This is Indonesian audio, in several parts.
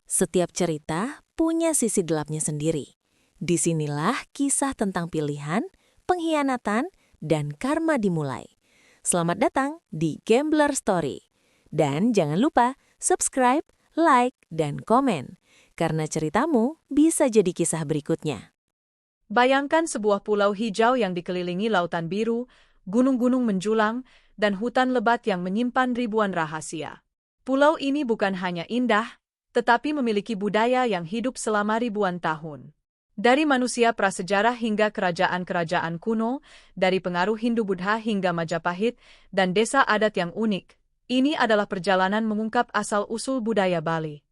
Setiap cerita punya sisi gelapnya sendiri. Disinilah kisah tentang pilihan, pengkhianatan, dan karma dimulai. Selamat datang di Gambler Story. Dan jangan lupa subscribe, like, dan komen. Karena ceritamu bisa jadi kisah berikutnya. Bayangkan sebuah pulau hijau yang dikelilingi lautan biru, gunung-gunung menjulang, dan hutan lebat yang menyimpan ribuan rahasia. Pulau ini bukan hanya indah, tetapi memiliki budaya yang hidup selama ribuan tahun. Dari manusia prasejarah hingga kerajaan-kerajaan kuno, dari pengaruh Hindu-Buddha hingga Majapahit, dan desa adat yang unik, ini adalah perjalanan mengungkap asal-usul budaya Bali.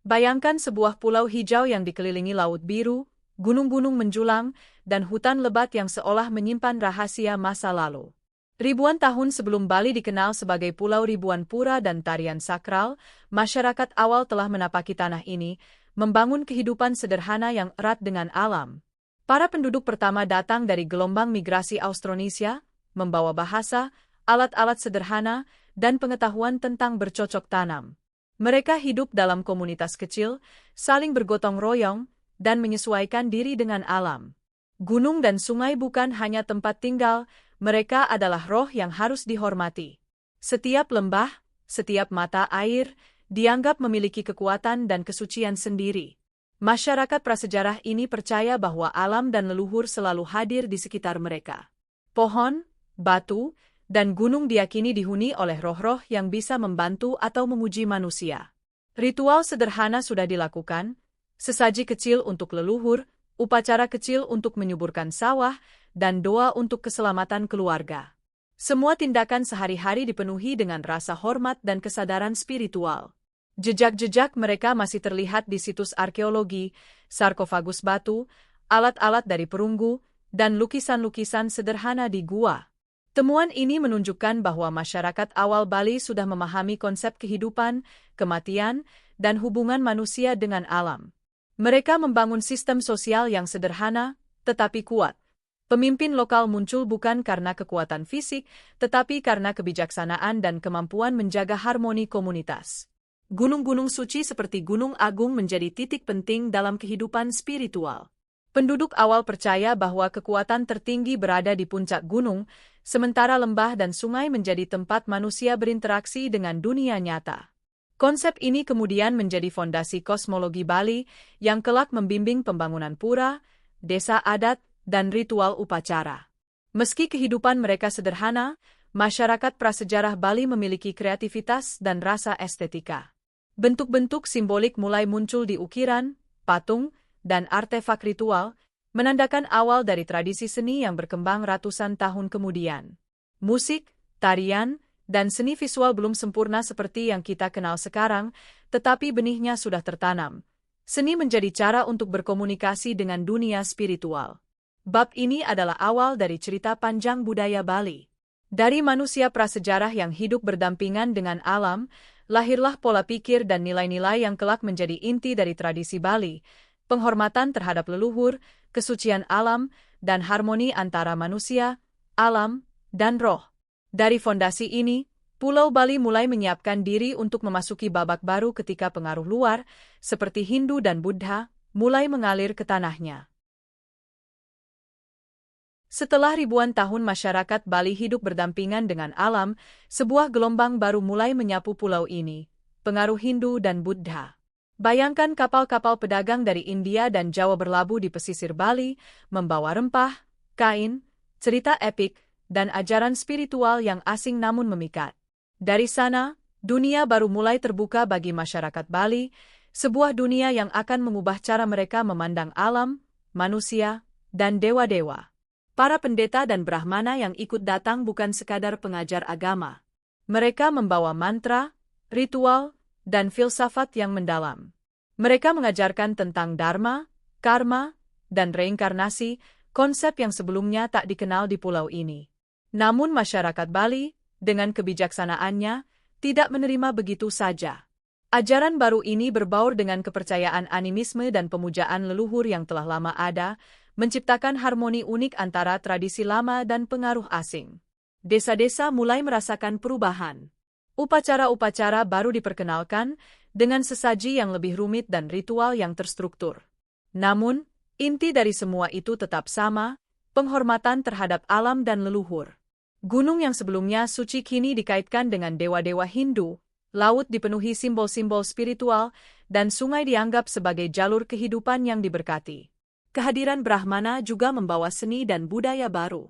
Bayangkan sebuah pulau hijau yang dikelilingi laut biru, gunung-gunung menjulang, dan hutan lebat yang seolah menyimpan rahasia masa lalu. Ribuan tahun sebelum Bali dikenal sebagai Pulau Ribuan Pura dan tarian sakral, masyarakat awal telah menapaki tanah ini, membangun kehidupan sederhana yang erat dengan alam. Para penduduk pertama datang dari gelombang migrasi Austronesia, membawa bahasa, alat-alat sederhana, dan pengetahuan tentang bercocok tanam. Mereka hidup dalam komunitas kecil, saling bergotong royong, dan menyesuaikan diri dengan alam. Gunung dan sungai bukan hanya tempat tinggal, mereka adalah roh yang harus dihormati. Setiap lembah, setiap mata air, dianggap memiliki kekuatan dan kesucian sendiri. Masyarakat prasejarah ini percaya bahwa alam dan leluhur selalu hadir di sekitar mereka. Pohon, batu, dan gunung diyakini dihuni oleh roh-roh yang bisa membantu atau memuji manusia. Ritual sederhana sudah dilakukan, sesaji kecil untuk leluhur, upacara kecil untuk menyuburkan sawah, dan doa untuk keselamatan keluarga. Semua tindakan sehari-hari dipenuhi dengan rasa hormat dan kesadaran spiritual. Jejak-jejak mereka masih terlihat di situs arkeologi, sarkofagus batu, alat-alat dari perunggu, dan lukisan-lukisan sederhana di gua. Temuan ini menunjukkan bahwa masyarakat awal Bali sudah memahami konsep kehidupan, kematian, dan hubungan manusia dengan alam. Mereka membangun sistem sosial yang sederhana, tetapi kuat. Pemimpin lokal muncul bukan karena kekuatan fisik, tetapi karena kebijaksanaan dan kemampuan menjaga harmoni komunitas. Gunung-gunung suci seperti Gunung Agung menjadi titik penting dalam kehidupan spiritual. Penduduk awal percaya bahwa kekuatan tertinggi berada di puncak gunung, sementara lembah dan sungai menjadi tempat manusia berinteraksi dengan dunia nyata. Konsep ini kemudian menjadi fondasi kosmologi Bali yang kelak membimbing pembangunan pura, desa adat, dan ritual upacara. Meski kehidupan mereka sederhana, masyarakat prasejarah Bali memiliki kreativitas dan rasa estetika. Bentuk-bentuk simbolik mulai muncul di ukiran, patung, dan artefak ritual, menandakan awal dari tradisi seni yang berkembang ratusan tahun kemudian. Musik, tarian, dan seni visual belum sempurna seperti yang kita kenal sekarang, tetapi benihnya sudah tertanam. Seni menjadi cara untuk berkomunikasi dengan dunia spiritual. Bab ini adalah awal dari cerita panjang budaya Bali. Dari manusia prasejarah yang hidup berdampingan dengan alam, lahirlah pola pikir dan nilai-nilai yang kelak menjadi inti dari tradisi Bali, penghormatan terhadap leluhur, kesucian alam, dan harmoni antara manusia, alam, dan roh. Dari fondasi ini, Pulau Bali mulai menyiapkan diri untuk memasuki babak baru ketika pengaruh luar, seperti Hindu dan Buddha, mulai mengalir ke tanahnya. Setelah ribuan tahun masyarakat Bali hidup berdampingan dengan alam, sebuah gelombang baru mulai menyapu pulau ini, pengaruh Hindu dan Buddha. Bayangkan kapal-kapal pedagang dari India dan Jawa berlabuh di pesisir Bali, membawa rempah, kain, cerita epik, dan ajaran spiritual yang asing namun memikat. Dari sana, dunia baru mulai terbuka bagi masyarakat Bali, sebuah dunia yang akan mengubah cara mereka memandang alam, manusia, dan dewa-dewa. Para pendeta dan brahmana yang ikut datang bukan sekadar pengajar agama. Mereka membawa mantra, ritual, dan filsafat yang mendalam. Mereka mengajarkan tentang dharma, karma, dan reinkarnasi, konsep yang sebelumnya tak dikenal di pulau ini. Namun masyarakat Bali, dengan kebijaksanaannya, tidak menerima begitu saja. Ajaran baru ini berbaur dengan kepercayaan animisme dan pemujaan leluhur yang telah lama ada, menciptakan harmoni unik antara tradisi lama dan pengaruh asing. Desa-desa mulai merasakan perubahan. Upacara-upacara baru diperkenalkan dengan sesaji yang lebih rumit dan ritual yang terstruktur. Namun, inti dari semua itu tetap sama, penghormatan terhadap alam dan leluhur. Gunung yang sebelumnya suci kini dikaitkan dengan dewa-dewa Hindu, laut dipenuhi simbol-simbol spiritual, dan sungai dianggap sebagai jalur kehidupan yang diberkati. Kehadiran Brahmana juga membawa seni dan budaya baru.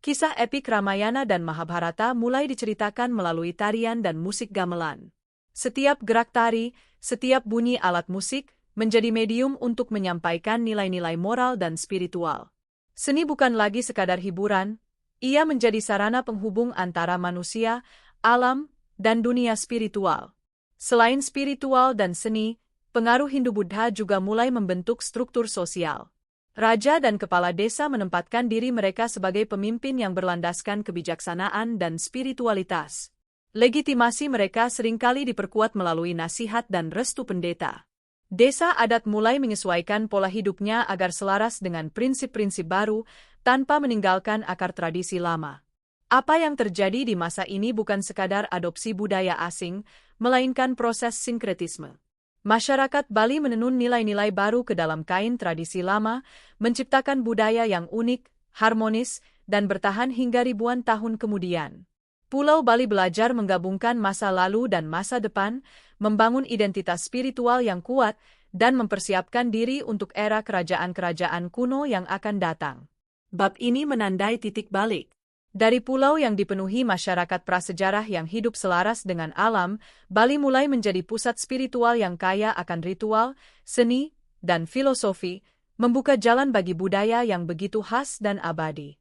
Kisah epik Ramayana dan Mahabharata mulai diceritakan melalui tarian dan musik gamelan. Setiap gerak tari, setiap bunyi alat musik, menjadi medium untuk menyampaikan nilai-nilai moral dan spiritual. Seni bukan lagi sekadar hiburan, ia menjadi sarana penghubung antara manusia, alam, dan dunia spiritual. Selain spiritual dan seni, pengaruh Hindu-Buddha juga mulai membentuk struktur sosial. Raja dan kepala desa menempatkan diri mereka sebagai pemimpin yang berlandaskan kebijaksanaan dan spiritualitas. Legitimasi mereka seringkali diperkuat melalui nasihat dan restu pendeta. Desa adat mulai menyesuaikan pola hidupnya agar selaras dengan prinsip-prinsip baru, tanpa meninggalkan akar tradisi lama. Apa yang terjadi di masa ini bukan sekadar adopsi budaya asing, melainkan proses sinkretisme. Masyarakat Bali menenun nilai-nilai baru ke dalam kain tradisi lama, menciptakan budaya yang unik, harmonis, dan bertahan hingga ribuan tahun kemudian. Pulau Bali belajar menggabungkan masa lalu dan masa depan, membangun identitas spiritual yang kuat, dan mempersiapkan diri untuk era kerajaan-kerajaan kuno yang akan datang. Bab ini menandai titik balik. Dari pulau yang dipenuhi masyarakat prasejarah yang hidup selaras dengan alam, Bali mulai menjadi pusat spiritual yang kaya akan ritual, seni, dan filosofi, membuka jalan bagi budaya yang begitu khas dan abadi.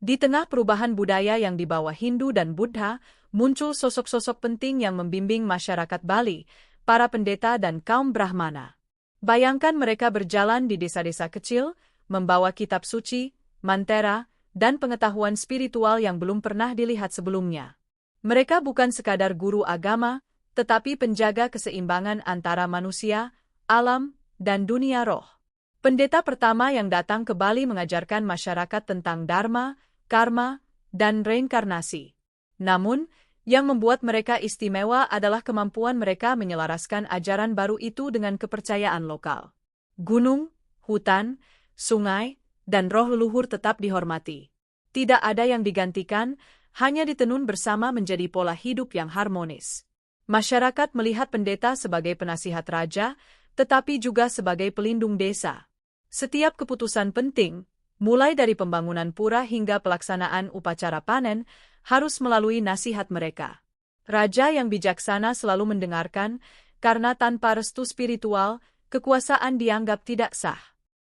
Di tengah perubahan budaya yang dibawa Hindu dan Buddha, muncul sosok-sosok penting yang membimbing masyarakat Bali, para pendeta dan kaum Brahmana. Bayangkan mereka berjalan di desa-desa kecil, membawa kitab suci, mantera, dan pengetahuan spiritual yang belum pernah dilihat sebelumnya. Mereka bukan sekadar guru agama, tetapi penjaga keseimbangan antara manusia, alam, dan dunia roh. Pendeta pertama yang datang ke Bali mengajarkan masyarakat tentang dharma, karma, dan reinkarnasi. Namun, yang membuat mereka istimewa adalah kemampuan mereka menyelaraskan ajaran baru itu dengan kepercayaan lokal. Gunung, hutan, sungai, dan roh leluhur tetap dihormati. Tidak ada yang digantikan, hanya ditenun bersama menjadi pola hidup yang harmonis. Masyarakat melihat pendeta sebagai penasihat raja, tetapi juga sebagai pelindung desa. Setiap keputusan penting, mulai dari pembangunan pura hingga pelaksanaan upacara panen, harus melalui nasihat mereka. Raja yang bijaksana selalu mendengarkan, karena tanpa restu spiritual, kekuasaan dianggap tidak sah.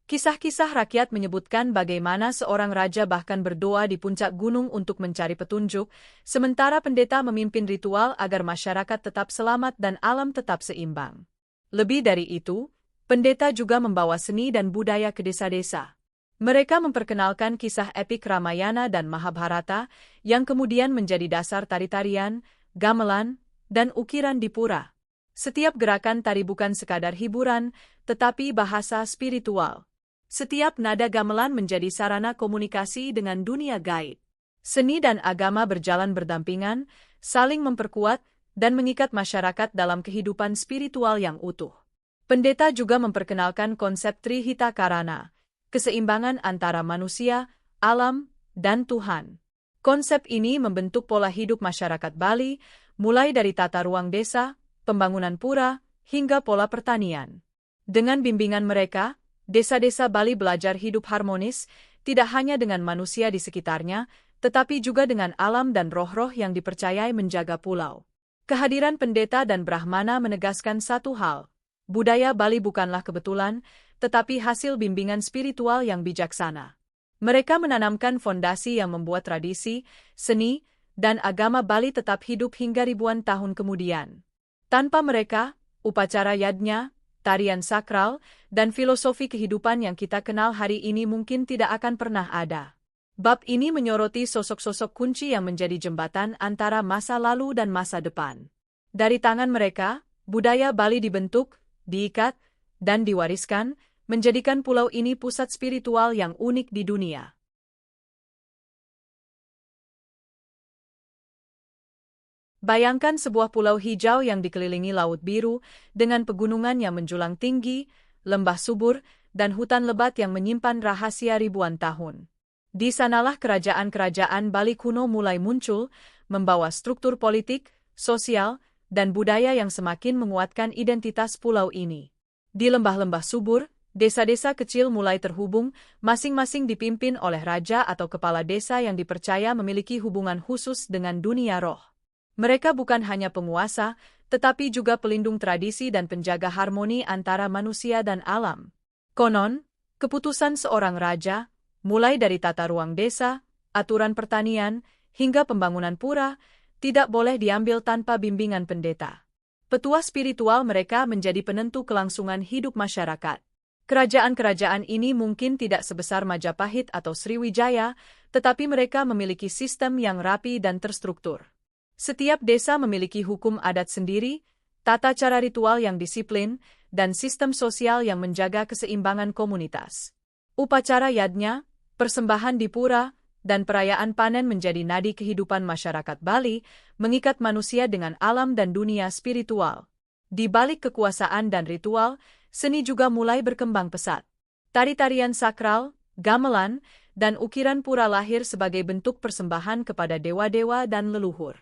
Kisah-kisah rakyat menyebutkan bagaimana seorang raja bahkan berdoa di puncak gunung untuk mencari petunjuk, sementara pendeta memimpin ritual agar masyarakat tetap selamat dan alam tetap seimbang. Lebih dari itu, pendeta juga membawa seni dan budaya ke desa-desa. Mereka memperkenalkan kisah epik Ramayana dan Mahabharata, yang kemudian menjadi dasar tari-tarian, gamelan, dan ukiran di pura. Setiap gerakan tari bukan sekadar hiburan, tetapi bahasa spiritual. Setiap nada gamelan menjadi sarana komunikasi dengan dunia gaib. Seni dan agama berjalan berdampingan, saling memperkuat, dan mengikat masyarakat dalam kehidupan spiritual yang utuh. Pendeta juga memperkenalkan konsep Trihita Karana, keseimbangan antara manusia, alam, dan Tuhan. Konsep ini membentuk pola hidup masyarakat Bali, mulai dari tata ruang desa, pembangunan pura, hingga pola pertanian. Dengan bimbingan mereka, desa-desa Bali belajar hidup harmonis, tidak hanya dengan manusia di sekitarnya, tetapi juga dengan alam dan roh-roh yang dipercayai menjaga pulau. Kehadiran pendeta dan Brahmana menegaskan satu hal, budaya Bali bukanlah kebetulan, tetapi hasil bimbingan spiritual yang bijaksana. Mereka menanamkan fondasi yang membuat tradisi, seni, dan agama Bali tetap hidup hingga ribuan tahun kemudian. Tanpa mereka, upacara yadnya, tarian sakral, dan filosofi kehidupan yang kita kenal hari ini mungkin tidak akan pernah ada. Bab ini menyoroti sosok-sosok kunci yang menjadi jembatan antara masa lalu dan masa depan. Dari tangan mereka, budaya Bali dibentuk, diikat, dan diwariskan, menjadikan pulau ini pusat spiritual yang unik di dunia. Bayangkan sebuah pulau hijau yang dikelilingi Laut Biru, dengan pegunungan yang menjulang tinggi, lembah subur, dan hutan lebat yang menyimpan rahasia ribuan tahun. Di sanalah kerajaan-kerajaan Bali kuno mulai muncul, membawa struktur politik, sosial, dan budaya yang semakin menguatkan identitas pulau ini. Di lembah-lembah subur, desa-desa kecil mulai terhubung, masing-masing dipimpin oleh raja atau kepala desa yang dipercaya memiliki hubungan khusus dengan dunia roh. Mereka bukan hanya penguasa, tetapi juga pelindung tradisi dan penjaga harmoni antara manusia dan alam. Konon, keputusan seorang raja, mulai dari tata ruang desa, aturan pertanian, hingga pembangunan pura, tidak boleh diambil tanpa bimbingan pendeta. Petua spiritual mereka menjadi penentu kelangsungan hidup masyarakat. Kerajaan-kerajaan ini mungkin tidak sebesar Majapahit atau Sriwijaya, tetapi mereka memiliki sistem yang rapi dan terstruktur. Setiap desa memiliki hukum adat sendiri, tata cara ritual yang disiplin, dan sistem sosial yang menjaga keseimbangan komunitas. Upacara yadnya, persembahan di pura, dan perayaan panen menjadi nadi kehidupan masyarakat Bali, mengikat manusia dengan alam dan dunia spiritual. Di balik kekuasaan dan ritual, seni juga mulai berkembang pesat. Tari-tarian sakral, gamelan, dan ukiran pura lahir sebagai bentuk persembahan kepada dewa-dewa dan leluhur.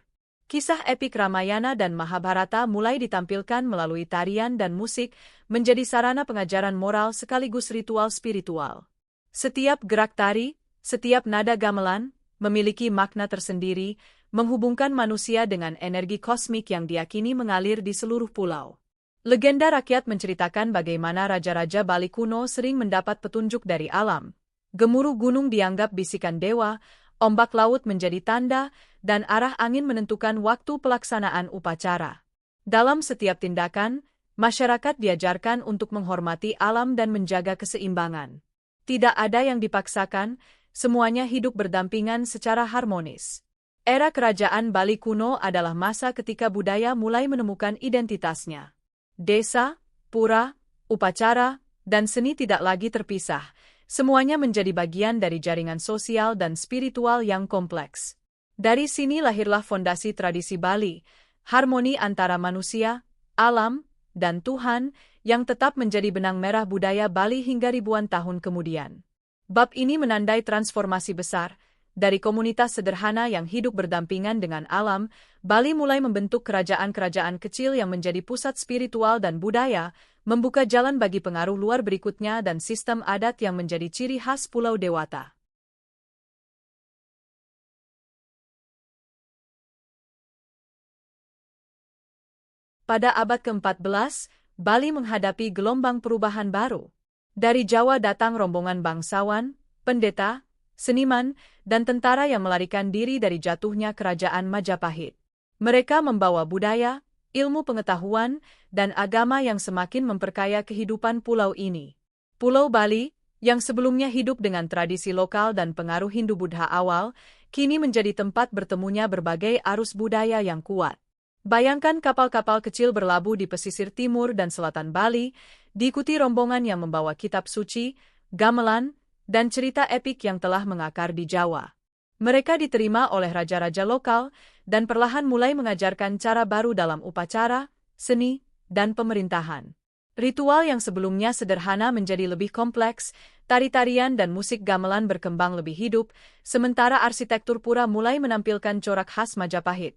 Kisah epik Ramayana dan Mahabharata mulai ditampilkan melalui tarian dan musik, menjadi sarana pengajaran moral sekaligus ritual spiritual. Setiap gerak tari, setiap nada gamelan, memiliki makna tersendiri, menghubungkan manusia dengan energi kosmik yang diyakini mengalir di seluruh pulau. Legenda rakyat menceritakan bagaimana raja-raja Bali kuno sering mendapat petunjuk dari alam. Gemuruh gunung dianggap bisikan dewa, ombak laut menjadi tanda, dan arah angin menentukan waktu pelaksanaan upacara. Dalam setiap tindakan, masyarakat diajarkan untuk menghormati alam dan menjaga keseimbangan. Tidak ada yang dipaksakan, semuanya hidup berdampingan secara harmonis. Era kerajaan Bali kuno adalah masa ketika budaya mulai menemukan identitasnya. Desa, pura, upacara, dan seni tidak lagi terpisah. Semuanya menjadi bagian dari jaringan sosial dan spiritual yang kompleks. Dari sini lahirlah fondasi tradisi Bali, harmoni antara manusia, alam, dan Tuhan, yang tetap menjadi benang merah budaya Bali hingga ribuan tahun kemudian. Bab ini menandai transformasi besar. Dari komunitas sederhana yang hidup berdampingan dengan alam, Bali mulai membentuk kerajaan-kerajaan kecil yang menjadi pusat spiritual dan budaya, membuka jalan bagi pengaruh luar berikutnya dan sistem adat yang menjadi ciri khas Pulau Dewata. Pada abad ke-14, Bali menghadapi gelombang perubahan baru. Dari Jawa datang rombongan bangsawan, pendeta, seniman, dan tentara yang melarikan diri dari jatuhnya kerajaan Majapahit. Mereka membawa budaya, ilmu pengetahuan, dan agama yang semakin memperkaya kehidupan pulau ini. Pulau Bali, yang sebelumnya hidup dengan tradisi lokal dan pengaruh Hindu-Buddha awal, kini menjadi tempat bertemunya berbagai arus budaya yang kuat. Bayangkan kapal-kapal kecil berlabuh di pesisir timur dan selatan Bali, diikuti rombongan yang membawa kitab suci, gamelan, dan cerita epik yang telah mengakar di Jawa. Mereka diterima oleh raja-raja lokal, dan perlahan mulai mengajarkan cara baru dalam upacara, seni, dan pemerintahan. Ritual yang sebelumnya sederhana menjadi lebih kompleks, tari-tarian dan musik gamelan berkembang lebih hidup, sementara arsitektur pura mulai menampilkan corak khas Majapahit,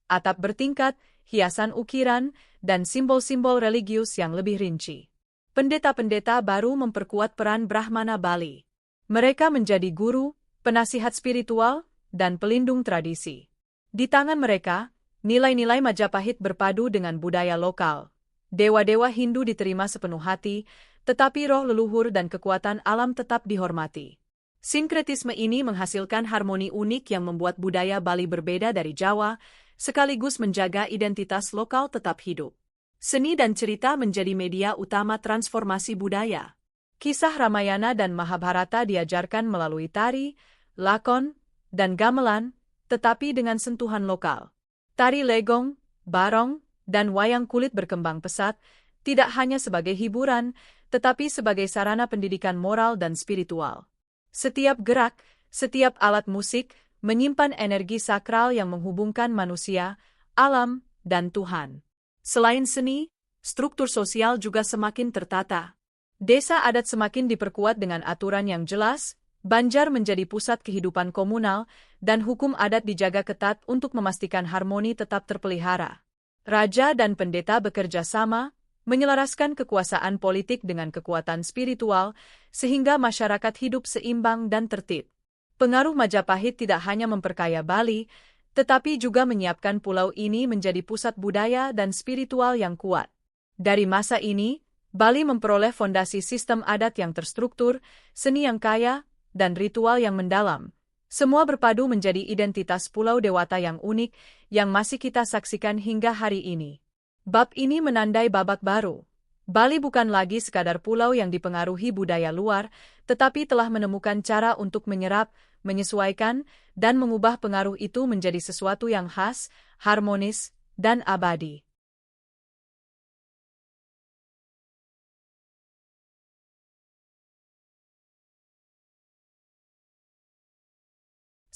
atap bertingkat, hiasan ukiran, dan simbol-simbol religius yang lebih rinci. Pendeta-pendeta baru memperkuat peran Brahmana Bali. Mereka menjadi guru, penasihat spiritual, dan pelindung tradisi. Di tangan mereka, nilai-nilai Majapahit berpadu dengan budaya lokal. Dewa-dewa Hindu diterima sepenuh hati, tetapi roh leluhur dan kekuatan alam tetap dihormati. Sinkretisme ini menghasilkan harmoni unik yang membuat budaya Bali berbeda dari Jawa, sekaligus menjaga identitas lokal tetap hidup. Seni dan cerita menjadi media utama transformasi budaya. Kisah Ramayana dan Mahabharata diajarkan melalui tari, lakon, dan gamelan, tetapi dengan sentuhan lokal. Tari legong, barong, dan wayang kulit berkembang pesat, tidak hanya sebagai hiburan, tetapi sebagai sarana pendidikan moral dan spiritual. Setiap gerak, setiap alat musik, menyimpan energi sakral yang menghubungkan manusia, alam, dan Tuhan. Selain seni, struktur sosial juga semakin tertata. Desa adat semakin diperkuat dengan aturan yang jelas, Banjar menjadi pusat kehidupan komunal, dan hukum adat dijaga ketat untuk memastikan harmoni tetap terpelihara. Raja dan pendeta bekerja sama, menyelaraskan kekuasaan politik dengan kekuatan spiritual, sehingga masyarakat hidup seimbang dan tertib. Pengaruh Majapahit tidak hanya memperkaya Bali, tetapi juga menyiapkan pulau ini menjadi pusat budaya dan spiritual yang kuat. Dari masa ini, Bali memperoleh fondasi sistem adat yang terstruktur, seni yang kaya, dan ritual yang mendalam. Semua berpadu menjadi identitas Pulau Dewata yang unik, yang masih kita saksikan hingga hari ini. Bab ini menandai babak baru. Bali bukan lagi sekadar pulau yang dipengaruhi budaya luar, tetapi telah menemukan cara untuk menyerap, menyesuaikan, dan mengubah pengaruh itu menjadi sesuatu yang khas, harmonis, dan abadi.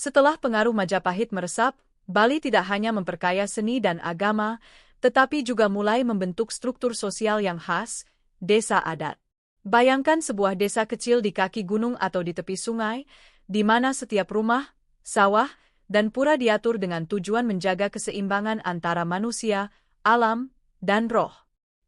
Setelah pengaruh Majapahit meresap, Bali tidak hanya memperkaya seni dan agama, tetapi juga mulai membentuk struktur sosial yang khas, desa adat. Bayangkan sebuah desa kecil di kaki gunung atau di tepi sungai, di mana setiap rumah, sawah, dan pura diatur dengan tujuan menjaga keseimbangan antara manusia, alam, dan roh.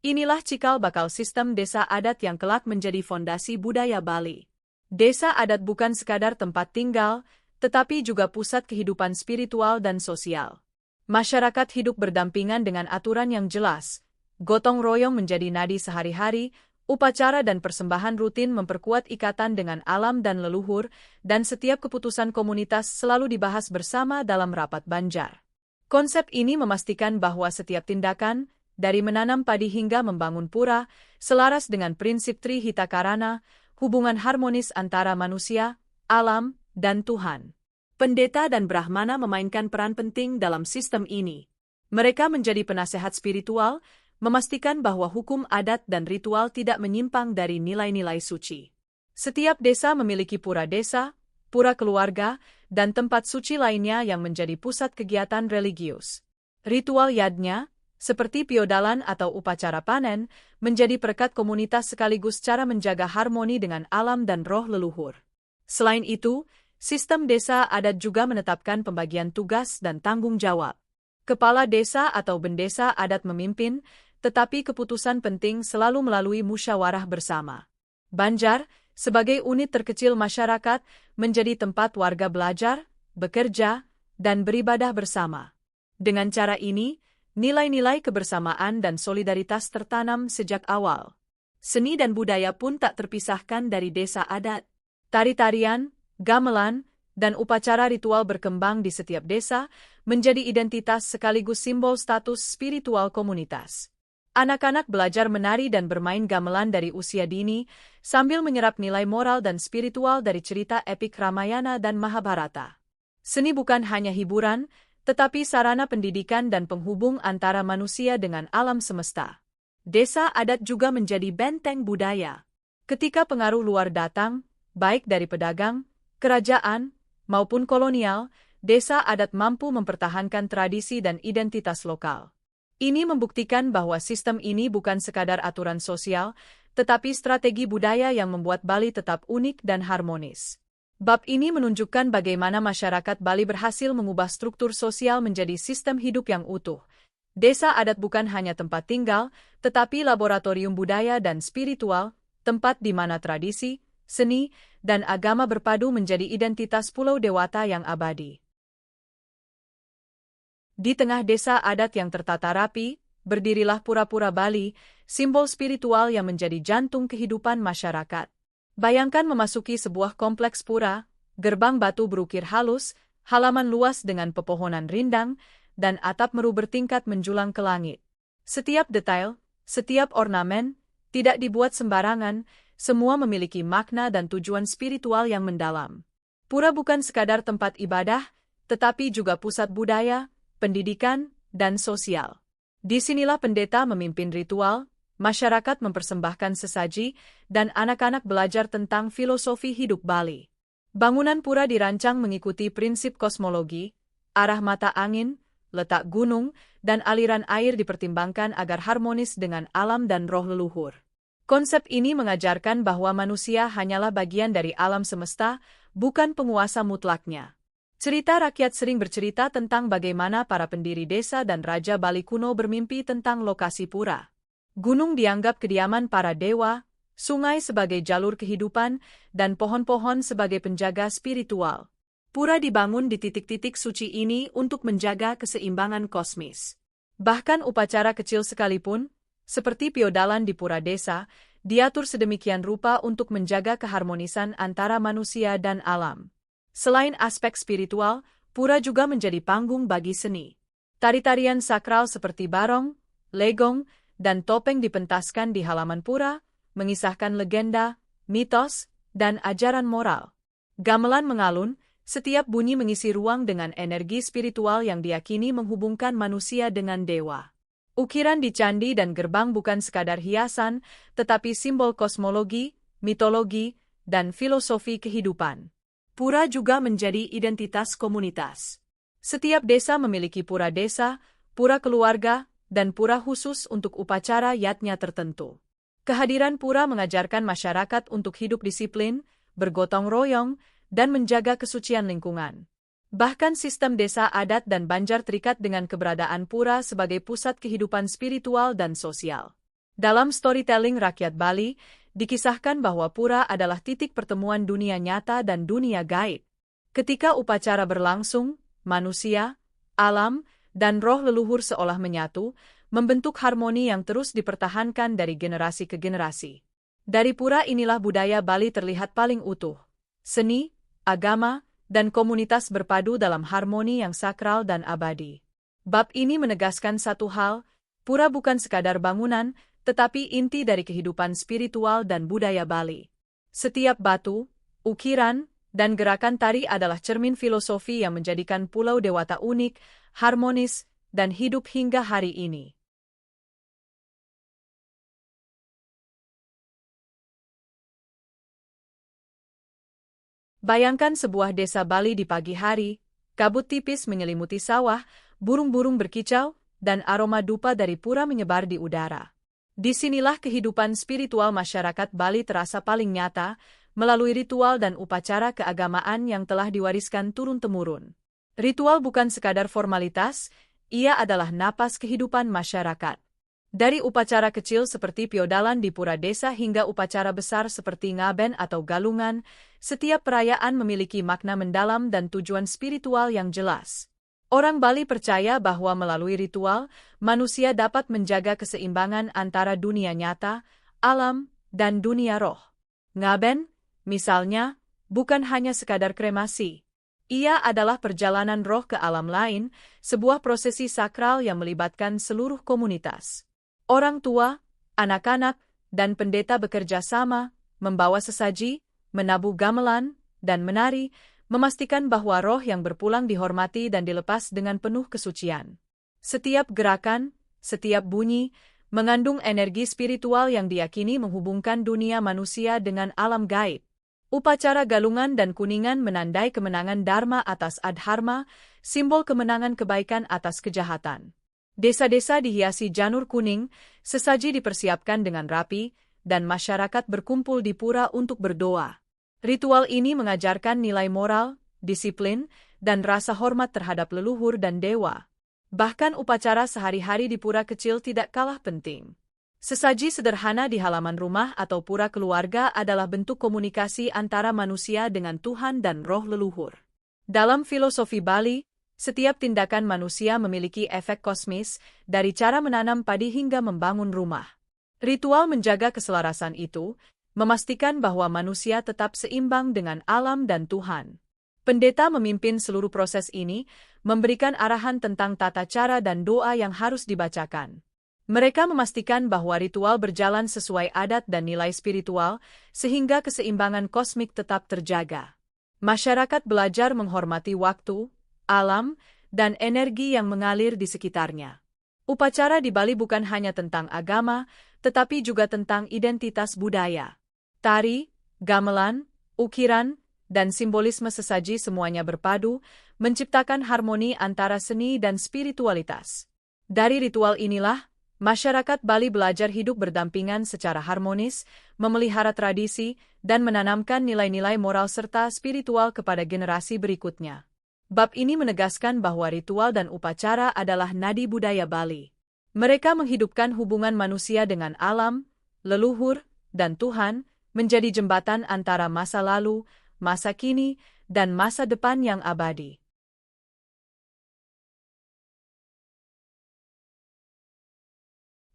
Inilah cikal bakal sistem desa adat yang kelak menjadi fondasi budaya Bali. Desa adat bukan sekadar tempat tinggal, tetapi juga pusat kehidupan spiritual dan sosial. Masyarakat hidup berdampingan dengan aturan yang jelas. Gotong royong menjadi nadi sehari-hari, upacara dan persembahan rutin memperkuat ikatan dengan alam dan leluhur, dan setiap keputusan komunitas selalu dibahas bersama dalam rapat Banjar. Konsep ini memastikan bahwa setiap tindakan, dari menanam padi hingga membangun pura, selaras dengan prinsip Trihita-Karana, hubungan harmonis antara manusia, alam, dan Tuhan. Pendeta dan Brahmana memainkan peran penting dalam sistem ini. Mereka menjadi penasehat spiritual, memastikan bahwa hukum adat dan ritual tidak menyimpang dari nilai-nilai suci. Setiap desa memiliki pura desa, pura keluarga, dan tempat suci lainnya yang menjadi pusat kegiatan religius. Ritual yadnya, seperti piodalan atau upacara panen, menjadi perekat komunitas sekaligus cara menjaga harmoni dengan alam dan roh leluhur. Selain itu, sistem desa adat juga menetapkan pembagian tugas dan tanggung jawab. Kepala desa atau bendesa adat memimpin, tetapi keputusan penting selalu melalui musyawarah bersama. Banjar, sebagai unit terkecil masyarakat, menjadi tempat warga belajar, bekerja, dan beribadah bersama. Dengan cara ini, nilai-nilai kebersamaan dan solidaritas tertanam sejak awal. Seni dan budaya pun tak terpisahkan dari desa adat. Tari-tarian, gamelan, dan upacara ritual berkembang di setiap desa, menjadi identitas sekaligus simbol status spiritual komunitas. Anak-anak belajar menari dan bermain gamelan dari usia dini, sambil menyerap nilai moral dan spiritual dari cerita epik Ramayana dan Mahabharata. Seni bukan hanya hiburan, tetapi sarana pendidikan dan penghubung antara manusia dengan alam semesta. Desa adat juga menjadi benteng budaya. Ketika pengaruh luar datang, baik dari pedagang, kerajaan, maupun kolonial, desa adat mampu mempertahankan tradisi dan identitas lokal. Ini membuktikan bahwa sistem ini bukan sekadar aturan sosial, tetapi strategi budaya yang membuat Bali tetap unik dan harmonis. Bab ini menunjukkan bagaimana masyarakat Bali berhasil mengubah struktur sosial menjadi sistem hidup yang utuh. Desa adat bukan hanya tempat tinggal, tetapi laboratorium budaya dan spiritual, tempat di mana tradisi, seni, dan agama berpadu menjadi identitas Pulau Dewata yang abadi. Di tengah desa adat yang tertata rapi, berdirilah pura-pura Bali, simbol spiritual yang menjadi jantung kehidupan masyarakat. Bayangkan memasuki sebuah kompleks pura, gerbang batu berukir halus, halaman luas dengan pepohonan rindang, dan atap meru bertingkat menjulang ke langit. Setiap detail, setiap ornamen, tidak dibuat sembarangan, semua memiliki makna dan tujuan spiritual yang mendalam. Pura bukan sekadar tempat ibadah, tetapi juga pusat budaya, pendidikan, dan sosial. Disinilah pendeta memimpin ritual, masyarakat mempersembahkan sesaji, dan anak-anak belajar tentang filosofi hidup Bali. Bangunan pura dirancang mengikuti prinsip kosmologi, arah mata angin, letak gunung, dan aliran air dipertimbangkan agar harmonis dengan alam dan roh leluhur. Konsep ini mengajarkan bahwa manusia hanyalah bagian dari alam semesta, bukan penguasa mutlaknya. Cerita rakyat sering bercerita tentang bagaimana para pendiri desa dan raja Bali kuno bermimpi tentang lokasi pura. Gunung dianggap kediaman para dewa, sungai sebagai jalur kehidupan, dan pohon-pohon sebagai penjaga spiritual. Pura dibangun di titik-titik suci ini untuk menjaga keseimbangan kosmis. Bahkan upacara kecil sekalipun, seperti piodalan di pura desa, diatur sedemikian rupa untuk menjaga keharmonisan antara manusia dan alam. Selain aspek spiritual, pura juga menjadi panggung bagi seni. Tari-tarian sakral seperti barong, legong, dan topeng dipentaskan di halaman pura, mengisahkan legenda, mitos, dan ajaran moral. Gamelan mengalun, setiap bunyi mengisi ruang dengan energi spiritual yang diyakini menghubungkan manusia dengan dewa. Ukiran di candi dan gerbang bukan sekadar hiasan, tetapi simbol kosmologi, mitologi, dan filosofi kehidupan. Pura juga menjadi identitas komunitas. Setiap desa memiliki pura desa, pura keluarga, dan pura khusus untuk upacara yatnya tertentu. Kehadiran pura mengajarkan masyarakat untuk hidup disiplin, bergotong royong, dan menjaga kesucian lingkungan. Bahkan sistem desa adat dan banjar terikat dengan keberadaan pura sebagai pusat kehidupan spiritual dan sosial. Dalam storytelling rakyat Bali, dikisahkan bahwa pura adalah titik pertemuan dunia nyata dan dunia gaib. Ketika upacara berlangsung, manusia, alam, dan roh leluhur seolah menyatu, membentuk harmoni yang terus dipertahankan dari generasi ke generasi. Dari pura inilah budaya Bali terlihat paling utuh. Seni, agama, dan komunitas berpadu dalam harmoni yang sakral dan abadi. Bab ini menegaskan satu hal, pura bukan sekadar bangunan, tetapi inti dari kehidupan spiritual dan budaya Bali. Setiap batu, ukiran, dan gerakan tari adalah cermin filosofi yang menjadikan Pulau Dewata unik, harmonis, dan hidup hingga hari ini. Bayangkan sebuah desa Bali di pagi hari, kabut tipis menyelimuti sawah, burung-burung berkicau, dan aroma dupa dari pura menyebar di udara. Disinilah kehidupan spiritual masyarakat Bali terasa paling nyata, melalui ritual dan upacara keagamaan yang telah diwariskan turun-temurun. Ritual bukan sekadar formalitas, ia adalah napas kehidupan masyarakat. Dari upacara kecil seperti piodalan di pura desa hingga upacara besar seperti ngaben atau galungan, setiap perayaan memiliki makna mendalam dan tujuan spiritual yang jelas. Orang Bali percaya bahwa melalui ritual, manusia dapat menjaga keseimbangan antara dunia nyata, alam, dan dunia roh. Ngaben, misalnya, bukan hanya sekadar kremasi. Ia adalah perjalanan roh ke alam lain, sebuah prosesi sakral yang melibatkan seluruh komunitas. Orang tua, anak-anak, dan pendeta bekerja sama, membawa sesaji, menabuh gamelan, dan menari, memastikan bahwa roh yang berpulang dihormati dan dilepas dengan penuh kesucian. Setiap gerakan, setiap bunyi, mengandung energi spiritual yang diyakini menghubungkan dunia manusia dengan alam gaib. Upacara galungan dan kuningan menandai kemenangan Dharma atas Adharma, simbol kemenangan kebaikan atas kejahatan. Desa-desa dihiasi janur kuning, sesaji dipersiapkan dengan rapi, dan masyarakat berkumpul di pura untuk berdoa. Ritual ini mengajarkan nilai moral, disiplin, dan rasa hormat terhadap leluhur dan dewa. Bahkan upacara sehari-hari di pura kecil tidak kalah penting. Sesaji sederhana di halaman rumah atau pura keluarga adalah bentuk komunikasi antara manusia dengan Tuhan dan roh leluhur. Dalam filosofi Bali, setiap tindakan manusia memiliki efek kosmis, dari cara menanam padi hingga membangun rumah. Ritual menjaga keselarasan itu, memastikan bahwa manusia tetap seimbang dengan alam dan Tuhan. Pendeta memimpin seluruh proses ini, memberikan arahan tentang tata cara dan doa yang harus dibacakan. Mereka memastikan bahwa ritual berjalan sesuai adat dan nilai spiritual, sehingga keseimbangan kosmik tetap terjaga. Masyarakat belajar menghormati waktu, alam, dan energi yang mengalir di sekitarnya. Upacara di Bali bukan hanya tentang agama, tetapi juga tentang identitas budaya. Tari, gamelan, ukiran, dan simbolisme sesaji semuanya berpadu, menciptakan harmoni antara seni dan spiritualitas. Dari ritual inilah, masyarakat Bali belajar hidup berdampingan secara harmonis, memelihara tradisi, dan menanamkan nilai-nilai moral serta spiritual kepada generasi berikutnya. Bab ini menegaskan bahwa ritual dan upacara adalah nadi budaya Bali. Mereka menghidupkan hubungan manusia dengan alam, leluhur, dan Tuhan, menjadi jembatan antara masa lalu, masa kini, dan masa depan yang abadi.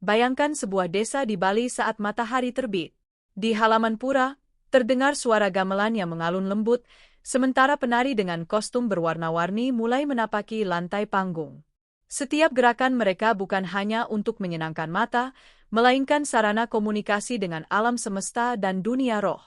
Bayangkan sebuah desa di Bali saat matahari terbit. Di halaman pura, terdengar suara gamelan yang mengalun lembut, sementara penari dengan kostum berwarna-warni mulai menapaki lantai panggung. Setiap gerakan mereka bukan hanya untuk menyenangkan mata, melainkan sarana komunikasi dengan alam semesta dan dunia roh.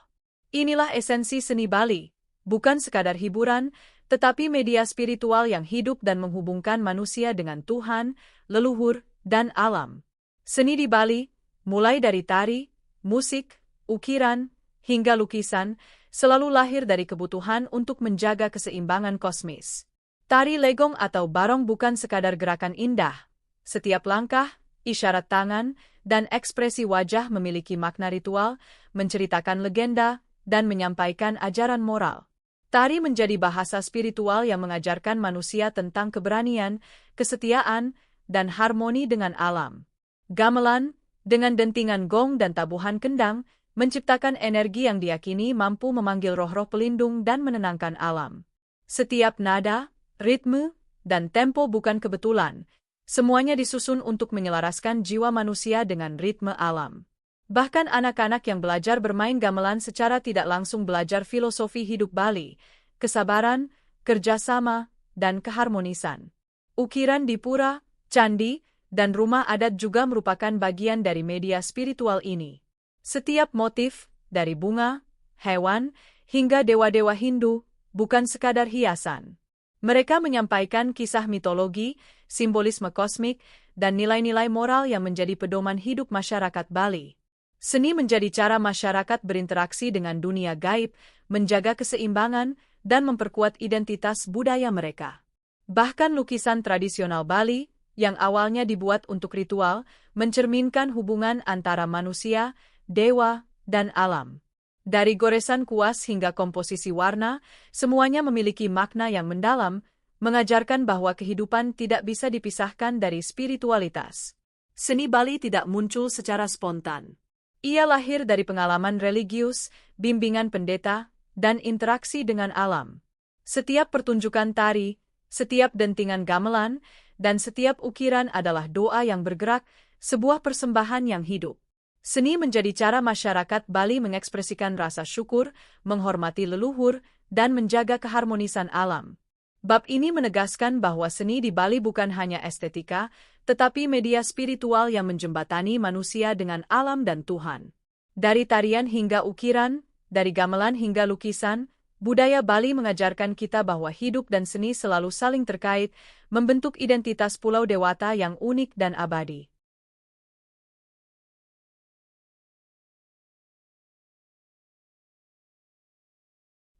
Inilah esensi seni Bali, bukan sekadar hiburan, tetapi media spiritual yang hidup dan menghubungkan manusia dengan Tuhan, leluhur, dan alam. Seni di Bali, mulai dari tari, musik, ukiran, hingga lukisan, selalu lahir dari kebutuhan untuk menjaga keseimbangan kosmis. Tari legong atau barong bukan sekadar gerakan indah. Setiap langkah, isyarat tangan, dan ekspresi wajah memiliki makna ritual, menceritakan legenda, dan menyampaikan ajaran moral. Tari menjadi bahasa spiritual yang mengajarkan manusia tentang keberanian, kesetiaan, dan harmoni dengan alam. Gamelan, dengan dentingan gong dan tabuhan kendang, menciptakan energi yang diyakini mampu memanggil roh-roh pelindung dan menenangkan alam. Setiap nada, ritme, dan tempo bukan kebetulan. Semuanya disusun untuk menyelaraskan jiwa manusia dengan ritme alam. Bahkan anak-anak yang belajar bermain gamelan secara tidak langsung belajar filosofi hidup Bali, kesabaran, kerjasama, dan keharmonisan. Ukiran di pura, candi, dan rumah adat juga merupakan bagian dari media spiritual ini. Setiap motif, dari bunga, hewan, hingga dewa-dewa Hindu, bukan sekadar hiasan. Mereka menyampaikan kisah mitologi, simbolisme kosmik, dan nilai-nilai moral yang menjadi pedoman hidup masyarakat Bali. Seni menjadi cara masyarakat berinteraksi dengan dunia gaib, menjaga keseimbangan, dan memperkuat identitas budaya mereka. Bahkan lukisan tradisional Bali, yang awalnya dibuat untuk ritual, mencerminkan hubungan antara manusia, dewa, dan alam. Dari goresan kuas hingga komposisi warna, semuanya memiliki makna yang mendalam, mengajarkan bahwa kehidupan tidak bisa dipisahkan dari spiritualitas. Seni Bali tidak muncul secara spontan. Ia lahir dari pengalaman religius, bimbingan pendeta, dan interaksi dengan alam. Setiap pertunjukan tari, setiap dentingan gamelan, dan setiap ukiran adalah doa yang bergerak, sebuah persembahan yang hidup. Seni menjadi cara masyarakat Bali mengekspresikan rasa syukur, menghormati leluhur, dan menjaga keharmonisan alam. Bab ini menegaskan bahwa seni di Bali bukan hanya estetika, tetapi media spiritual yang menjembatani manusia dengan alam dan Tuhan. Dari tarian hingga ukiran, dari gamelan hingga lukisan, budaya Bali mengajarkan kita bahwa hidup dan seni selalu saling terkait, membentuk identitas Pulau Dewata yang unik dan abadi.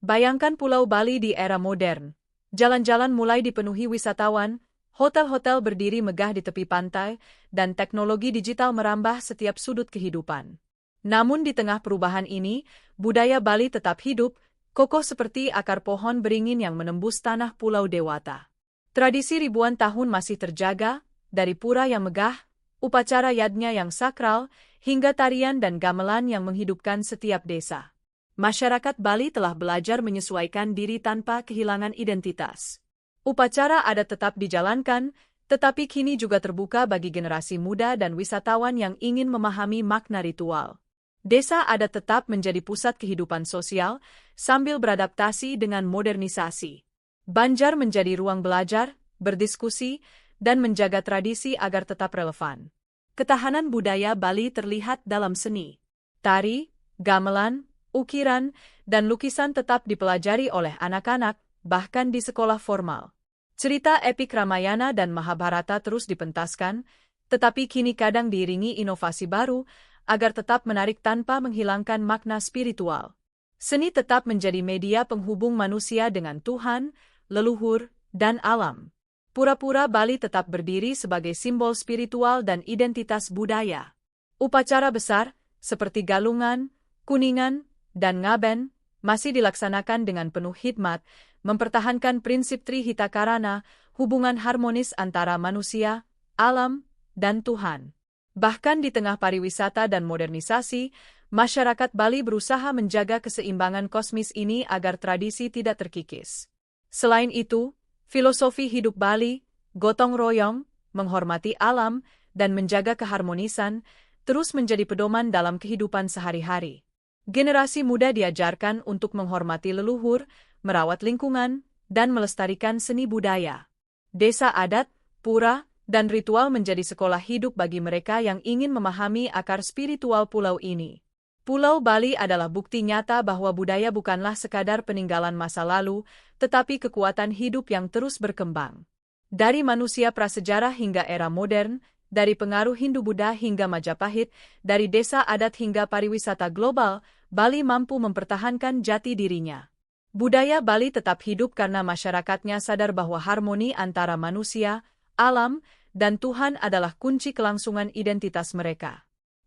Bayangkan Pulau Bali di era modern. Jalan-jalan mulai dipenuhi wisatawan, hotel-hotel berdiri megah di tepi pantai, dan teknologi digital merambah setiap sudut kehidupan. Namun di tengah perubahan ini, budaya Bali tetap hidup, kokoh seperti akar pohon beringin yang menembus tanah Pulau Dewata. Tradisi ribuan tahun masih terjaga, dari pura yang megah, upacara yadnya yang sakral, hingga tarian dan gamelan yang menghidupkan setiap desa. Masyarakat Bali telah belajar menyesuaikan diri tanpa kehilangan identitas. Upacara adat tetap dijalankan, tetapi kini juga terbuka bagi generasi muda dan wisatawan yang ingin memahami makna ritual. Desa adat tetap menjadi pusat kehidupan sosial, sambil beradaptasi dengan modernisasi. Banjar menjadi ruang belajar, berdiskusi, dan menjaga tradisi agar tetap relevan. Ketahanan budaya Bali terlihat dalam seni. Tari, gamelan, ukiran, dan lukisan tetap dipelajari oleh anak-anak, bahkan di sekolah formal. Cerita epik Ramayana dan Mahabharata terus dipentaskan, tetapi kini kadang diiringi inovasi baru, agar tetap menarik tanpa menghilangkan makna spiritual. Seni tetap menjadi media penghubung manusia dengan Tuhan, leluhur, dan alam. Pura-pura Bali tetap berdiri sebagai simbol spiritual dan identitas budaya. Upacara besar, seperti Galungan, Kuningan, dan Ngaben, masih dilaksanakan dengan penuh hikmat, mempertahankan prinsip Trihitakarana, hubungan harmonis antara manusia, alam, dan Tuhan. Bahkan di tengah pariwisata dan modernisasi, masyarakat Bali berusaha menjaga keseimbangan kosmis ini agar tradisi tidak terkikis. Selain itu, filosofi hidup Bali, gotong royong, menghormati alam, dan menjaga keharmonisan, terus menjadi pedoman dalam kehidupan sehari-hari. Generasi muda diajarkan untuk menghormati leluhur, merawat lingkungan, dan melestarikan seni budaya. Desa adat, pura, dan ritual menjadi sekolah hidup bagi mereka yang ingin memahami akar spiritual pulau ini. Pulau Bali adalah bukti nyata bahwa budaya bukanlah sekadar peninggalan masa lalu, tetapi kekuatan hidup yang terus berkembang. Dari manusia prasejarah hingga era modern, dari pengaruh Hindu-Buddha hingga Majapahit, dari desa adat hingga pariwisata global, Bali mampu mempertahankan jati dirinya. Budaya Bali tetap hidup karena masyarakatnya sadar bahwa harmoni antara manusia, alam, dan Tuhan adalah kunci kelangsungan identitas mereka.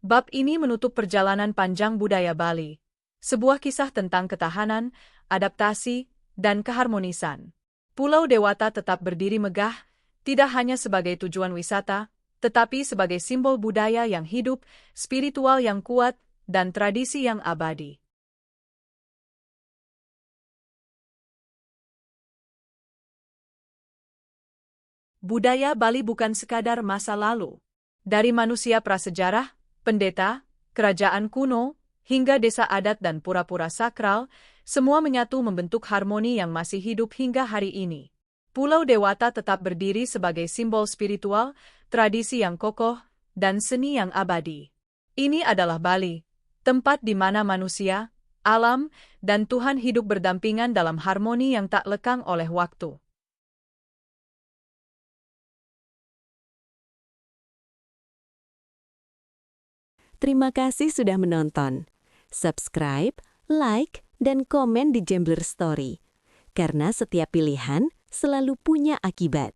Bab ini menutup perjalanan panjang budaya Bali, sebuah kisah tentang ketahanan, adaptasi, dan keharmonisan. Pulau Dewata tetap berdiri megah, tidak hanya sebagai tujuan wisata, tetapi sebagai simbol budaya yang hidup, spiritual yang kuat, dan tradisi yang abadi. Budaya Bali bukan sekadar masa lalu. Dari manusia prasejarah, pendeta, kerajaan kuno, hingga desa adat dan pura-pura sakral, semua menyatu membentuk harmoni yang masih hidup hingga hari ini. Pulau Dewata tetap berdiri sebagai simbol spiritual, tradisi yang kokoh, dan seni yang abadi. Ini adalah Bali, tempat di mana manusia, alam, dan Tuhan hidup berdampingan dalam harmoni yang tak lekang oleh waktu. Terima kasih sudah menonton. Subscribe, like, dan komen di Gambler Story. Karena setiap pilihan selalu punya akibat.